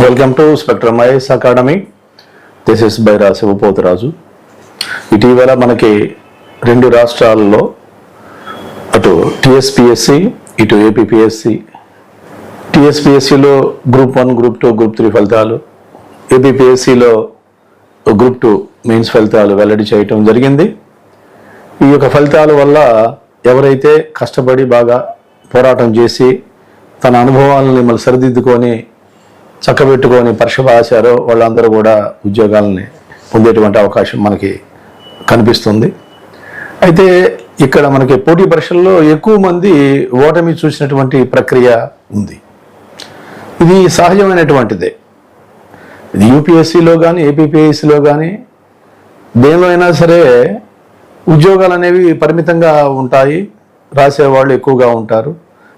Welcome to spectrum IS academy. This is Baira Sivapoturaju. ఇటీవల మనకి రెండు రాష్ట్రాల్లో అటు టీఎస్పీఎస్సి ఇటు ఏపీపీఎస్సి, టీఎస్పీఎస్సిలో గ్రూప్ 1, గ్రూప్ 2, గ్రూప్ 3 ఫలితాలు, ఏపీపీఎస్సిలో గ్రూప్ 2 మెయిన్స్ ఫలితాలు వెల్లడి చేయటం జరిగింది. ఈ యొక్క ఫలితాల వల్ల ఎవరైతే కష్టపడి బాగా పోరాటం చేసి తన అనుభవాలని మళ్ళీ సరిదిద్దుకొని చక్కబెట్టుకొని పరీక్ష రాశారో వాళ్ళందరూ కూడా ఉద్యోగాలని పొందేటువంటి అవకాశం మనకి కనిపిస్తుంది. అయితే ఇక్కడ మనకి పోటీ పరీక్షల్లో ఎక్కువ మంది ఓటమి చూసినటువంటి ప్రక్రియ ఉంది. ఇది సహజమైనటువంటిదే. ఇది యూపీఎస్సిలో కానీ ఏపీపీఎస్సిలో కానీ దేనిలో అయినా సరే ఉద్యోగాలు అనేవి పరిమితంగా ఉంటాయి, రాసేవాళ్ళు ఎక్కువగా ఉంటారు.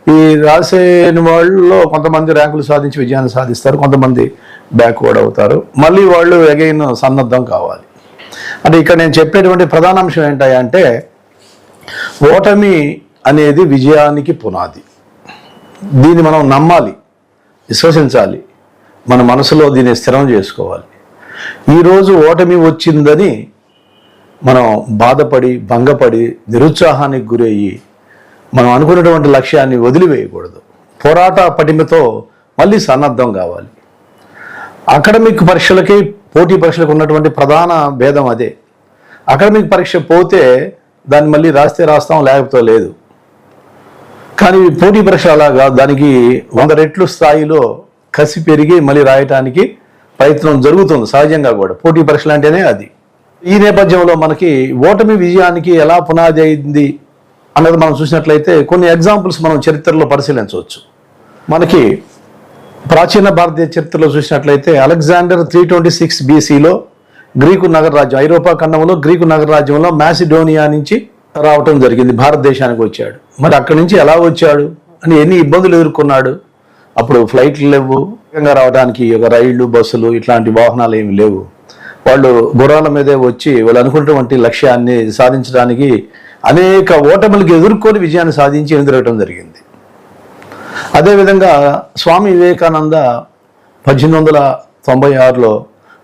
ఈ రాసే వాళ్ళలో కొంతమంది ర్యాంకులు సాధించి విజయాన్ని సాధిస్తారు, కొంతమంది బ్యాక్వర్డ్ అవుతారు. మళ్ళీ వాళ్ళు అగైన్ సన్నద్ధం కావాలి. అంటే ఇక్కడ నేను చెప్పేటువంటి ప్రధాన అంశం ఏంటంటే ఓటమి అనేది విజయానికి పునాది. దీన్ని మనం నమ్మాలి, విశ్వసించాలి, మన మనసులో దీన్ని స్థిరం చేసుకోవాలి. ఈరోజు ఓటమి వచ్చిందని మనం బాధపడి భంగపడి నిరుత్సాహానికి గురయ్యి మనం అనుకున్నటువంటి లక్ష్యాన్ని వదిలివేయకూడదు. పోరాట పటిమతో మళ్ళీ సన్నద్ధం కావాలి. అకాడమిక్ పరీక్షలకి పోటీ పరీక్షలకు ఉన్నటువంటి ప్రధాన భేదం అదే. అకాడమిక్ పరీక్ష పోతే దాన్ని మళ్ళీ రాస్తే రాస్తాం, లేకపోతే లేదు. కానీ పోటీ పరీక్ష అలాగా దానికి 100 రెట్లు స్థాయిలో కసి పెరిగి మళ్ళీ రాయటానికి ప్రయత్నం జరుగుతుంది సహజంగా కూడా. పోటీ పరీక్షలు అంటేనే అది. ఈ నేపథ్యంలో మనకి ఓటమి విజయానికి ఎలా పునాది అయింది అన్నది మనం చూసినట్లయితే కొన్ని ఎగ్జాంపుల్స్ మనం చరిత్రలో పరిశీలించవచ్చు. మనకి ప్రాచీన భారతీయ చరిత్రలో చూసినట్లయితే అలెగ్జాండర్ 326 BCలో గ్రీకు నగరరాజ్యం, ఐరోపా ఖండంలో గ్రీకు నగరరాజ్యంలో మాసిడోనియా నుంచి రావటం జరిగింది, భారతదేశానికి వచ్చాడు. మరి అక్కడి నుంచి ఎలా వచ్చాడు అని ఎన్ని ఇబ్బందులు ఎదుర్కొన్నాడు. అప్పుడు ఫ్లైట్లు లేవు, వేగంగా రావడానికి రైళ్లు, బస్సులు ఇట్లాంటి వాహనాలు ఏమి లేవు. వాళ్ళు గుర్రాల మీదే వచ్చి వాళ్ళు అనుకున్నటువంటి లక్ష్యాన్ని సాధించడానికి అనేక ఓటములకు ఎదుర్కొని విజయాన్ని సాధించి ఎదురగటం జరిగింది. అదేవిధంగా స్వామి వివేకానంద 1896లో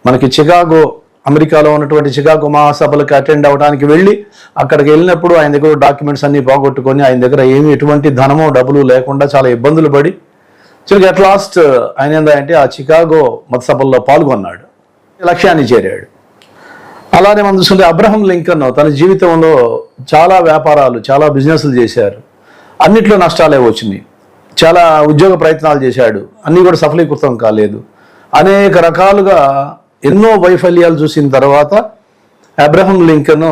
మనకి చికాగో, అమెరికాలో ఉన్నటువంటి చికాగో మహాసభలకు అటెండ్ అవ్వడానికి వెళ్ళి అక్కడికి వెళ్ళినప్పుడు ఆయన దగ్గర డాక్యుమెంట్స్ అన్ని పోగొట్టుకొని ఆయన దగ్గర ఎటువంటి ధనమో డబ్బులు లేకుండా చాలా ఇబ్బందులు పడి చివరికి అట్ లాస్ట్ ఆయన ఏంటంటే ఆ చికాగో మత సభల్లో పాల్గొన్నాడు, లక్ష్యాన్ని చేరాడు. అలానే మనం చూసుకుంటే అబ్రహం లింకన్ తన జీవితంలో చాలా వ్యాపారాలు, చాలా బిజినెస్లు చేశారు. అన్నిట్లో నష్టాలే వచ్చినాయి. చాలా ఉద్యోగ ప్రయత్నాలు చేశాడు, అన్నీ కూడా సఫలీకృతం కాలేదు. అనేక రకాలుగా ఎన్నో వైఫల్యాలు చూసిన తర్వాత అబ్రహం లింకన్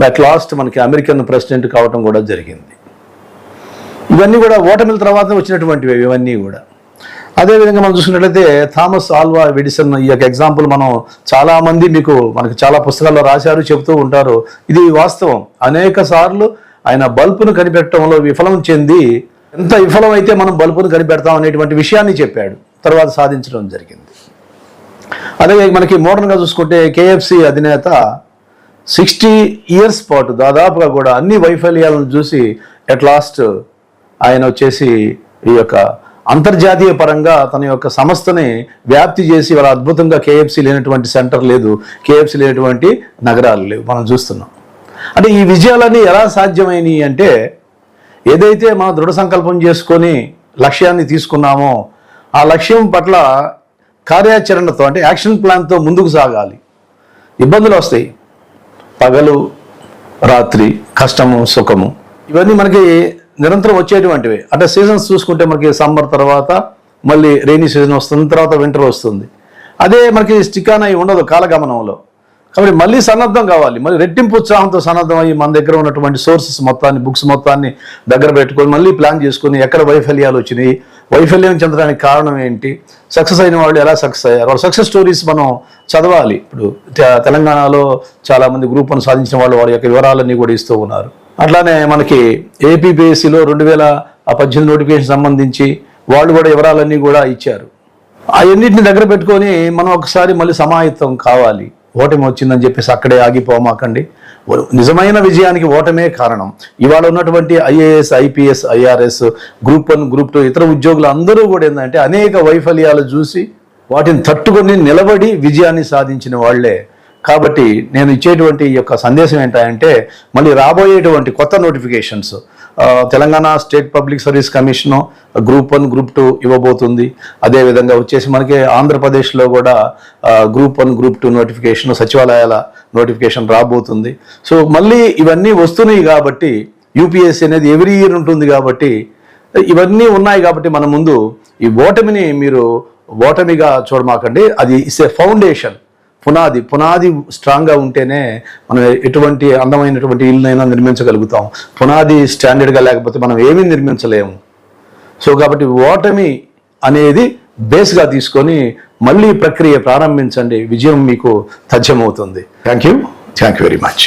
అట్ లాస్ట్ మనకి అమెరికన్ ప్రెసిడెంట్ కావటం కూడా జరిగింది. ఇవన్నీ కూడా ఓటమిల తర్వాత వచ్చినటువంటివి ఇవన్నీ కూడా. అదేవిధంగా మనం చూసుకున్నట్లయితే థామస్ ఆల్వా ఎడిసన్, ఈ యొక్క ఎగ్జాంపుల్ మనం చాలామంది మనకి చాలా పుస్తకాల్లో రాశారు, చెబుతూ ఉంటారు. ఇది వాస్తవం. అనేక సార్లు ఆయన బల్బును కనిపెట్టడంలో విఫలం చెంది ఎంత విఫలం అయితే మనం బల్బును కనిపెడతాం అనేటువంటి విషయాన్ని చెప్పాడు, తర్వాత సాధించడం జరిగింది. అలాగే మనకి మోడర్న్గా చూసుకుంటే కేఎఫ్సి అధినేత 60 years పాటు దాదాపుగా కూడా అన్ని వైఫల్యాలను చూసి అట్ లాస్ట్ ఆయన వచ్చేసి ఈ యొక్క అంతర్జాతీయ పరంగా తన యొక్క సంస్థని వ్యాప్తి చేసి వాళ్ళ అద్భుతంగా కేఎఫ్సి లేనటువంటి సెంటర్ లేదు, కేఎఫ్సి లేనటువంటి నగరాలు లేవు మనం చూస్తున్నాం. అంటే ఈ విజయాలన్నీ ఎలా సాధ్యమైనవి అంటే ఏదైతే మనం దృఢ సంకల్పం చేసుకొని లక్ష్యాన్ని తీసుకున్నామో ఆ లక్ష్యం పట్ల కార్యాచరణతో అంటే యాక్షన్ ప్లాన్తో ముందుకు సాగాలి. ఇబ్బందులు వస్తాయి, పగలు రాత్రి, కష్టము సుఖము, ఇవన్నీ మనకి నిరంతరం వచ్చేటువంటివి. అంటే సీజన్స్ చూసుకుంటే మనకి సమ్మర్ తర్వాత మళ్ళీ రెయినీ సీజన్ వస్తుంది, తర్వాత వింటర్ వస్తుంది. అదే మనకి స్టికాన్ అయి ఉండదు కాలగమనంలో. కాబట్టి మళ్ళీ సన్నద్ధం కావాలి, మళ్ళీ రెట్టింపు ఉత్సాహంతో సన్నద్ధం అయ్యి మన దగ్గర ఉన్నటువంటి సోర్సెస్ మొత్తాన్ని, బుక్స్ మొత్తాన్ని దగ్గర పెట్టుకొని మళ్ళీ ప్లాన్ చేసుకొని ఎక్కడ వైఫల్యాలు వచ్చినాయి, వైఫల్యం చెందడానికి కారణం ఏంటి, సక్సెస్ అయిన వాళ్ళు ఎలా సక్సెస్ అయ్యారు, వాళ్ళ సక్సెస్ స్టోరీస్ మనం చదవాలి. ఇప్పుడు తెలంగాణలో చాలామంది గ్రూప్ 1 సాధించిన వాళ్ళు వారి యొక్క వివరాలన్నీ కూడా ఇస్తూ ఉన్నారు. అట్లానే మనకి ఏపీపీఎస్సిలో 2018 నోటిఫికేషన్ సంబంధించి వాళ్ళు కూడా వివరాలన్నీ కూడా ఇచ్చారు. అవన్నింటిని దగ్గర పెట్టుకొని మనం ఒకసారి మళ్ళీ సమాయత్తం కావాలి. ఓటమి వచ్చిందని చెప్పేసి అక్కడే ఆగిపోమాకండి. నిజమైన విజయానికి ఓటమే కారణం. ఇవాళ ఉన్నటువంటి IAS, IPS, IRS, group 1, group 2 ఇతర ఉద్యోగులు అందరూ కూడా ఏంటంటే అనేక వైఫల్యాలు చూసి వాటిని తట్టుకొని నిలబడి విజయాన్ని సాధించిన వాళ్లే. కాబట్టి నేను ఇచ్చేటువంటి ఈ యొక్క సందేశం ఏంటంటే మళ్ళీ రాబోయేటువంటి కొత్త notifications Telangana state public service commission group 1, group 2 ఇవ్వబోతుంది. అదేవిధంగా వచ్చేసి మనకి ఆంధ్రప్రదేశ్లో కూడా గ్రూప్ 1, గ్రూప్ 2 నోటిఫికేషన్, సచివాలయాల నోటిఫికేషన్ రాబోతుంది. సో మళ్ళీ ఇవన్నీ వస్తున్నాయి కాబట్టి యూపీఎస్సీ అనేది ఎవ్రీ ఇయర్ ఉంటుంది కాబట్టి ఇవన్నీ ఉన్నాయి కాబట్టి మన ముందు ఈ ఓటమిని మీరు ఓటమిగా చూడమాకండి. అది ఇట్స్ ఏ ఫౌండేషన్, పునాది స్ట్రాంగ్గా ఉంటేనే మనం ఎటువంటి అందమైనటువంటి ఇల్లునైనా నిర్మించగలుగుతాం. పునాది స్టాండర్డ్గా లేకపోతే మనం ఏమీ నిర్మించలేము. సో కాబట్టి ఓటమి అనేది బేస్గా తీసుకొని మళ్ళీ ప్రక్రియ ప్రారంభించండి, విజయం మీకు తథ్యమవుతుంది. Thank you very much.